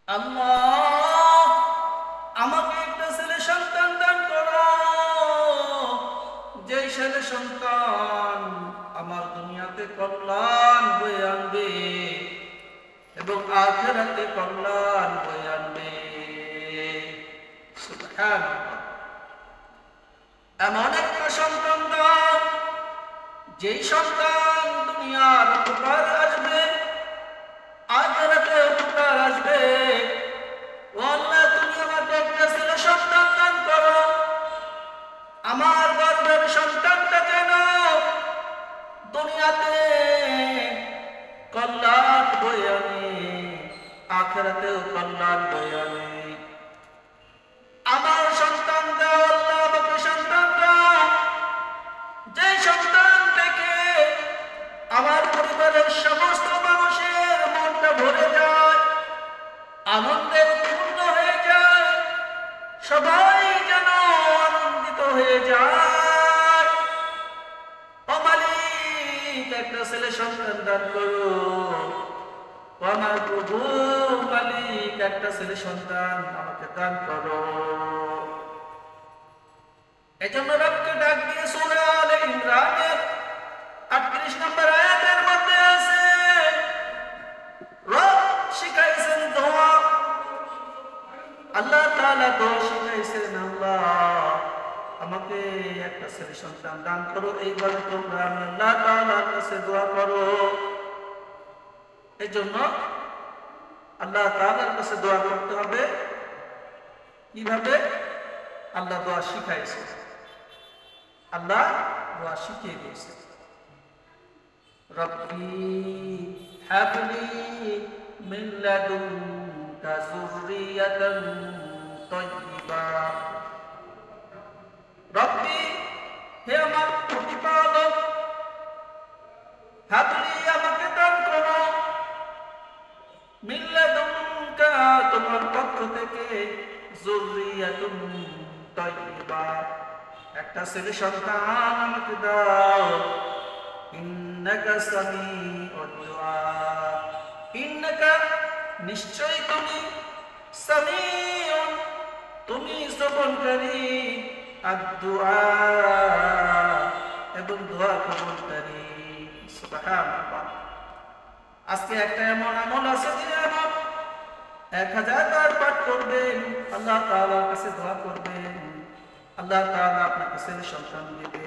আল্লাহ, আমাকে একটা ছেলে সন্তান দান করো, যে ছেলে সন্তান আমার দুনিয়াতে কল্যাণ বয়ে আনবে এবং আখিরাতে কল্যাণ বয়ে আনবে। সুবহানাল্লাহ। এমন একটা সন্তান দাও, যেই সন্তান দুনিয়ার উপকার আসবে, আখিরাতে উপকার আসবে। ও আল্লাহ, তুমি আমাকে একটা ছেলে সন্তান দান করো, আমার গর্ভের সন্তানটা যেন দুনিয়াতে কল্যাণ বয়ে আনে, আখিরাতেও কল্যাণ বয়ে আনে। আমার সন্তান দাও আল্লাহ, আমাকে সন্তান দাও, যে সন্তান থেকে আমার পরিবারের সমস্ত মানুষের মনটা ভরে যায়, আনন্দে পূর্ণ হয়ে যায়, সবাই যেন আনন্দিত হয়ে যায়। ও মালিক, একটা ছেলে সন্তান দান করো। ও আমার প্রভু মালিক, একটা ছেলে সন্তান আমাকে দান করো। এজন্য রবকে ডাক দিয়ে সূরা আলে ইমরানের 38 নম্বর আয়াতের মধ্যে আছে, রব শিখাইছেন দোয়া। আল্লাহ তাআলা দোয়া শিখাইছেন, আল্লাহ আমাকে একটা ছেলে সন্তান দান করো। এইভাবে তোমরা আল্লাহ তাআলার কাছে দোয়া করো। এই জন্য আল্লাহ তাআলার কাছে দোয়া করতে হবে। কিভাবে? আল্লাহ দোয়া শিখাইছে, আল্লাহ দোয়া শিখিয়ে দিয়েছে। রব্বি হাবলি মিন লাদুনকা যুররিয়াতান তাইয়্যিবা। রব্বি, হে আমার প্রতিপালক, হাবলি আমাকে দান করো, মিন লাদুনকা তোমার পক্ষ থেকে, যুররিয়াতুন তাইয়্যিবা একটা ছেলে সন্তান আমাকে দাও। ইন্নাকা সামিউদ দুআ, ইন্নাকা নিশ্চয় তুমি, সামিউন তুমি শ্রবণকারী, আদ-দুআ এবং দোয়া কবুলকারী। সুবহানাল্লাহ। আজকে একটা এমন আমল আছে যে আমল 1000 বার পাঠ করবেন, আল্লাহ তাআলার কাছে দোয়া করবেন, আল্লাহ তাআলা আপনাকে ছেলে সন্তান দিবে।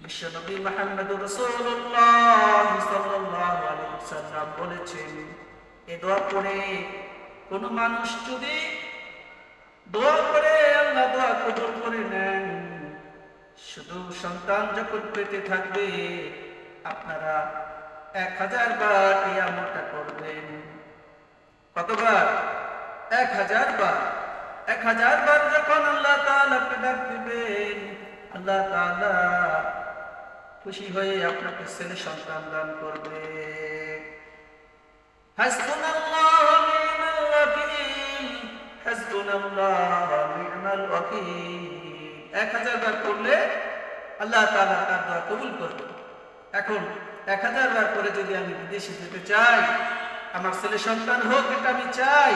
বিশ্বনবী মুহাম্মদুর রাসূলুল্লাহ সাল্লাল্লাহু আলাইহি ওয়াসাল্লাম বলেছেন, এই দোয়া করে কোন মানুষ যদি দোয়া করে আল্লাহ দোয়া কবুল করে নেন, শুধু সন্তান যখন পেটে থাকবে আপনারা 1000 বার এই আমলটা করবেন। কতবার? 1000 বার। 1000 বার যখন আল্লাহ তাআলাকে ডাক দিবেন, আল্লাহ তাআলা খুশি হয়ে আপনাকে ছেলে সন্তান দান করবে। হাসবুনাল্লাহু ওয়া নি'মাল ওয়াকিল, হাসবুনাল্লাহু ওয়া নি'মাল ওয়াকিল 1000 বার করলে আল্লাহ তাআলা তার দোয়া কবুল করবে। এখন 1000 বার করে যদি আমি বিদেশে যেতে চাই, আমার ছেলে সন্তান হোক, এটা আমি চাই,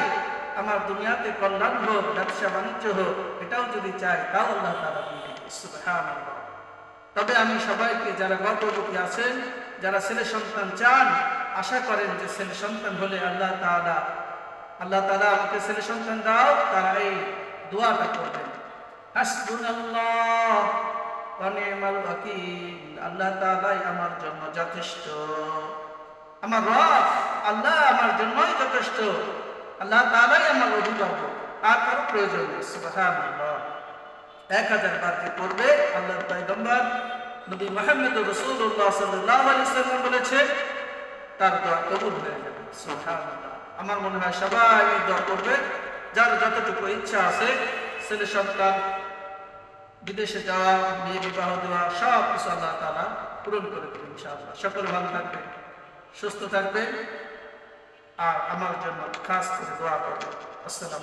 আমার দুনিয়াতে কল্যাণ হোক, ব্যবসা বাণিজ্য হোক, এটাও যদি চাই, তাও আল্লাহ তাআলা দিবেন। সুবহানাল্লাহ। তবে আমি সবাইকে, যারা গর্ভবতী আছেন, যারা ছেলে সন্তান চান, আশা করেন যে ছেলে সন্তান হলে আল্লাহ তাআলা আমাকে ছেলে সন্তান দাও, তারা এই দোয়াটা করবেন, হাসবুনাল্লাহ ওয়া নি'মাল ওয়াকিল, আল্লাহ তাআলাই আমার জন্য যথেষ্ট, আমার রব আল্লাহ আমার জন্যই যথেষ্ট, আল্লাহ তাআলাই আমার অভিভাবক, আর কারো প্রয়োজন নেই। সুবহানাল্লাহ। 1000 বার করবে, আল্লাহর পয়গম্বর নবী মুহাম্মদ রাসূলুল্লাহ সাল্লাল্লাহু আলাইহি ওয়াসাল্লাম বলেছেন, তার দোয়া কবুল হয়ে যাবে। সুবহানাল্লাহ। আমার মনে হয় সবাই এই দোয়া করবে, যার যতটুকু ইচ্ছা আছে, ছেলে সন্তান, বিদেশে যাওয়া, বিয়ে বিবাহ দেওয়া, সব কিছু আল্লাহ তাআলা পূরণ করে দেবেন ইনশাআল্লাহ। সকলে ভালো থাকবেন, সুস্থ থাকবেন, আর আমার জন্য খাস করে দোয়া করবেন। আসসালামু